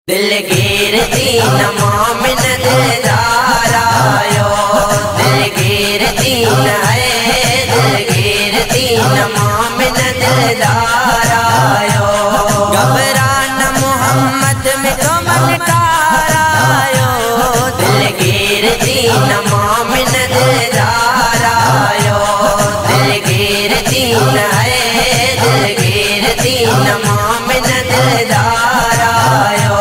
दिल गिरती न मोमिन दिलदारायो, दिल गिरती न है, दिल गिरती न मोमिन दिलदारायो। घबरा न मोहम्मद में तो मन ठारायो, दिल गिरती न मोमिन दिलदारायो, दिल गिरती न है, दिल गिरती न मोमिन दिलदारायो।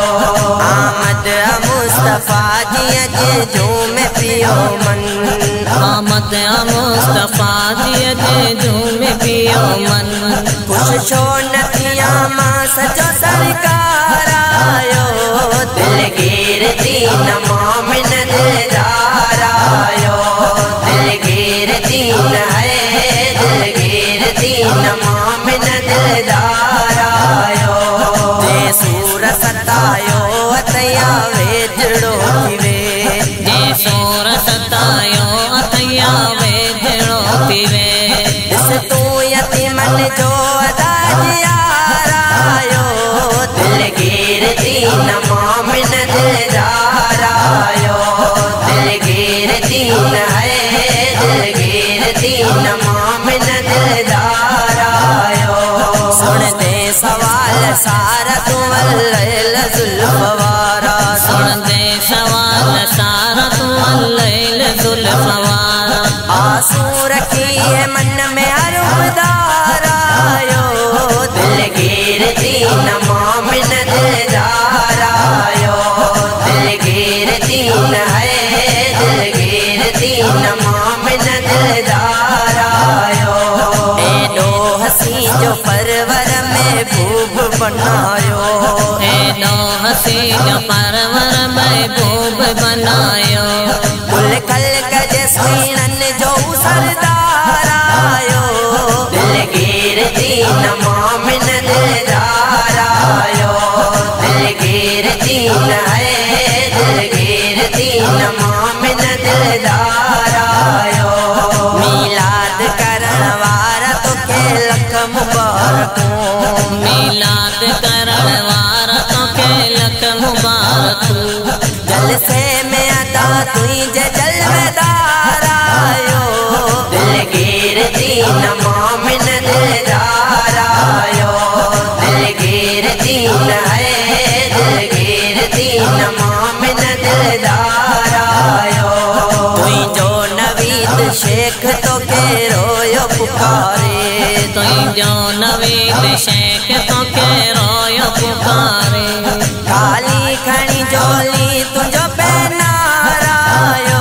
आमद मुस्तफा दिया जो में पियो मन, आमद मुस्तफा दिया जो में पियो मन। खुश छो नथिया मां सचो सरकार आयो, दिल गिरती न मोमिन दिलदारायो, दिल गिरती न है, दिल गिरती न मोमिन दिलदारायो। जे सूर सतायो अतया वेजड़ो थिवे, जे सूर सतायो अतया वेजड़ो थिवे। इस तू यतीमन जो अदाज यारायो, दिल गिरती न मोमिन दिलदारायो, दिल गिरती न है, दिल गिरती न मोमिन दिलदारायो। सुन दे सवाल सारा तू अल्लैल जुल्फवारा, सुन दे सवाल सारा तू अल्लैल जुल्फवारा। आंसू रखी है मन में अरुबदारायो, दिल गिरती न मोमिन दिलदारायो, दिल गिरती न है, दिल गिरती न मोमिन दिलदारायो। एडो हसी जो परवर में भूब बनायो, एडो हसी जो परवर में भूब बनायो। कुल खल्क जस्मीनन जो सरदारायो, दिल गिरती न मोमिन दिलदारायो, दिल गिरती न है, दिल गिरती न मोमिन दिलदारायो। मिलाद करण वारा तो के लख मुबारकूं, मिलाद करण वारा तो के लख मुबारकूं। जलसे में अदा तुई जे जलवेदारायो, दिल गिरती न मोमिन दिलदारायो, दिल गिरती न है, दिल गिरती न मोमिन दिलदारायो। तुई जो नवीद शेख तो के रोयो पुकारे, तुई जो नवीद शेख तो के रोयो पुकारे। काली खणी जोली तुझो पहनारायो,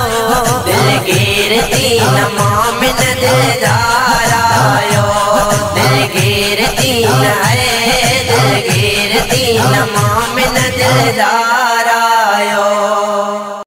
दिल गिरती न मोमिन दिलदारायो, दिल गिरती न है, दिल गिरती न मोमिन दिलदार।